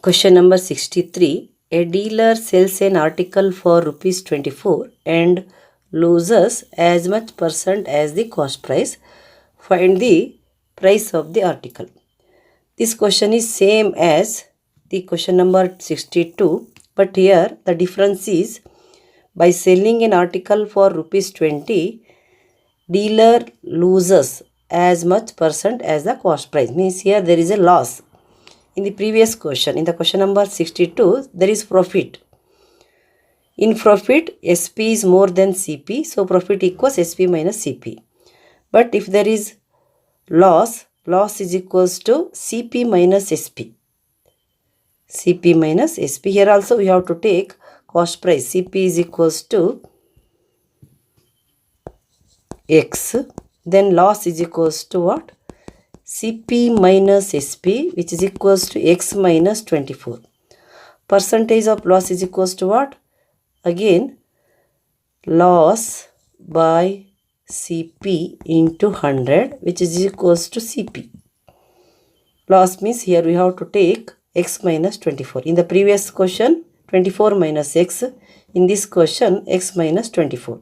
Question number 63. A dealer sells an article for rupees 24 and loses as much percent as the cost price. Find the price of the article. This question is same as the question number 62, but here the difference is by selling an article for rupees 20, dealer loses as much percent as the cost price. Means here there is a loss. In the previous question, in the question number 62, there is profit. In profit, SP is more than CP, so profit equals SP minus CP. But if there is loss, loss is equals to CP minus SP. CP minus SP. Here also we have to take cost price. CP is equals to X. Then loss is equals to what? CP minus SP, which is equals to X minus 24. Percentage of loss is equals to what? Again, loss by CP into 100, which is equals to CP. Loss means here we have to take X minus 24. In the previous question, 24 minus X. In this question, X minus 24.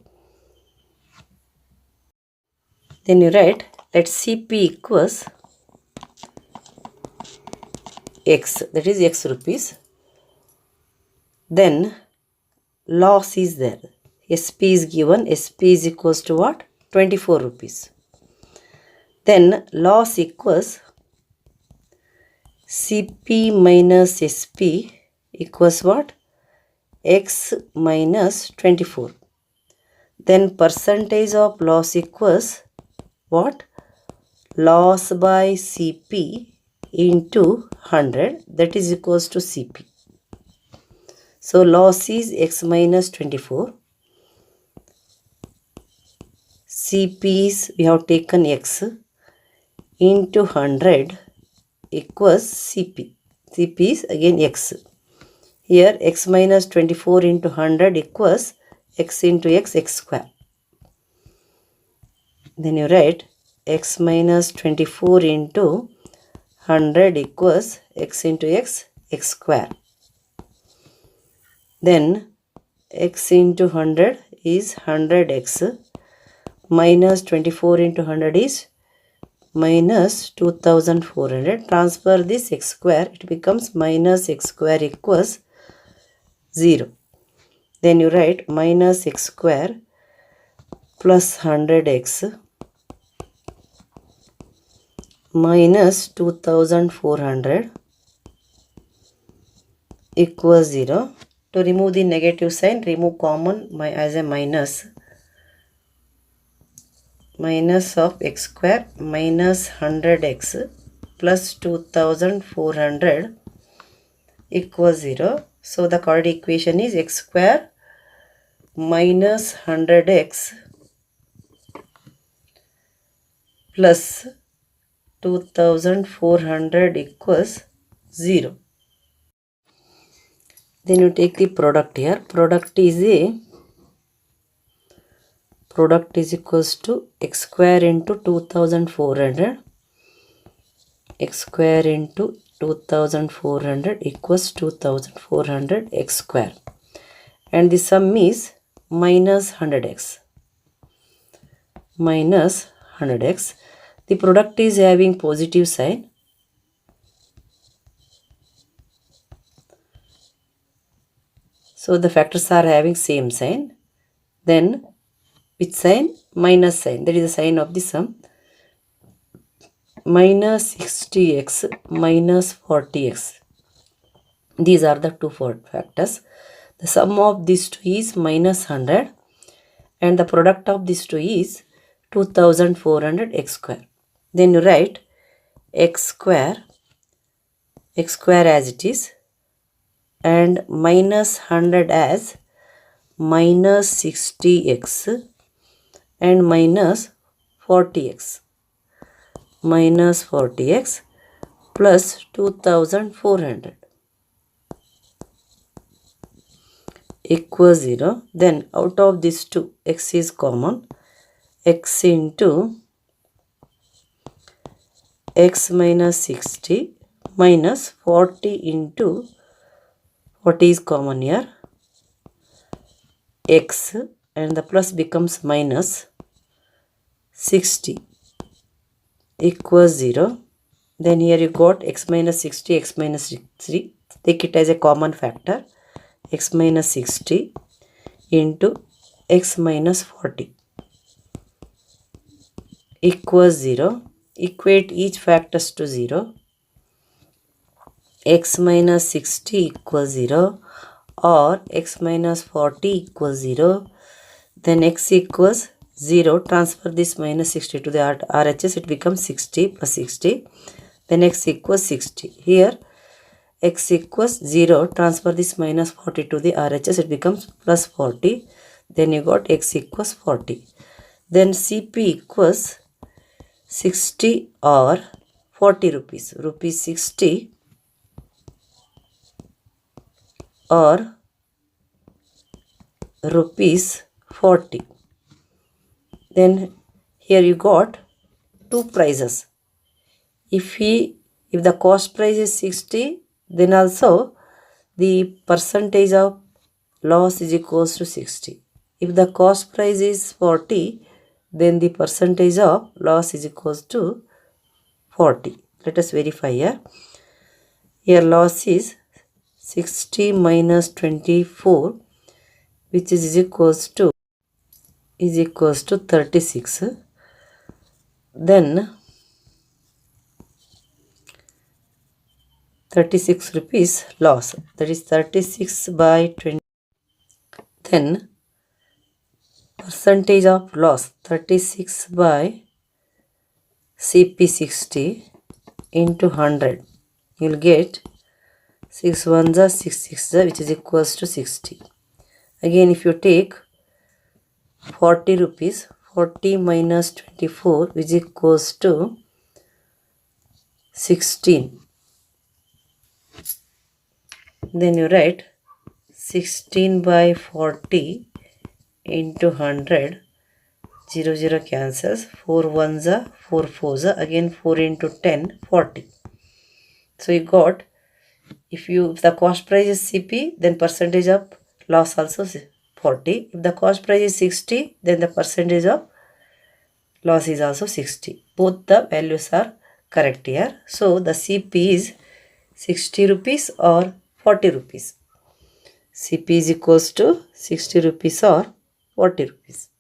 Then you write, let CP equals X, that is X rupees. Then loss is there. SP is given. SP is equals to what? 24 rupees. Then loss equals CP minus SP equals what? X minus 24. Then percentage of loss equals what? Loss by CP into 100, that is equals to CP. So loss is X minus 24. CP is, we have taken X into 100 equals CP. CP is again X. Here X minus 24 into 100 equals X into X, X square. Then you write X minus 24 into 100 equals X into X, X square. Then X into 100 is 100X minus 24 into 100 is minus 2400. Transfer this X square, it becomes minus X square equals 0. Then you write minus X square plus 100X minus 2400 equals 0. To remove the negative sign, remove common as a minus. Minus of X square minus 100X plus 2400 equals 0. So the correct equation is X square minus 100X plus 2400 equals 0. Then you take the product here. Product is equals to X square into 2400. X square into 2400 equals 2400 X square. And the sum is minus 100X. Minus 100X. The product is having positive sign. So the factors are having same sign. Then which sign? Minus sign. That is the sign of the sum. Minus 60X minus 40X. These are the two factors. The sum of these two is minus 100 and the product of these two is 2400 X square. Then you write X square as it is, and minus 100 as minus 60X and minus 40X. Minus 40X plus 2400 equals 0. Then out of these two, X is common. X into X minus 60 minus 40 into, what is common here, x, and the plus becomes minus 60 equals 0. Then here you got x minus 60, x minus 60. Take it as a common factor. X minus 60 into x minus 40 equals 0. Equate each factors to 0. X minus 60 equals 0 or x minus 40 equals 0. Then x equals 0. Transfer this minus 60 to the RHS. It becomes 60 plus 60. Then x equals 60. Here x equals 0. Transfer this minus 40 to the RHS. It becomes plus 40. Then you got x equals 40. Then CP equals 60 or 40 rupees. Rupees 60 or rupees 40. Then here you got two prices. If the cost price is 60, then also the percentage of loss is equals to 60. If the cost price is 40, then the percentage of loss is equals to 40. Let us verify here. Here loss is 60 minus 24, which is equals to 36. Then 36 rupees loss, that is 36 by 20. Then percentage of loss, 36 by CP 60 into 100. You will get 6 1s are 6 6s are, which is equals to 60. Again, if you take 40 rupees, 40 minus 24, which is equals to 16. Then you write 16 by 40 into 100. 0 0 cancels. 4 1s are 4 4s are, again 4 into 10, 40. So you got, if the cost price is CP, then percentage of loss also 40. If the cost price is 60, then the percentage of loss is also 60. Both the values are correct here. So the CP is 60 rupees or 40 rupees. CP is equals to 60 rupees or 40 rupees.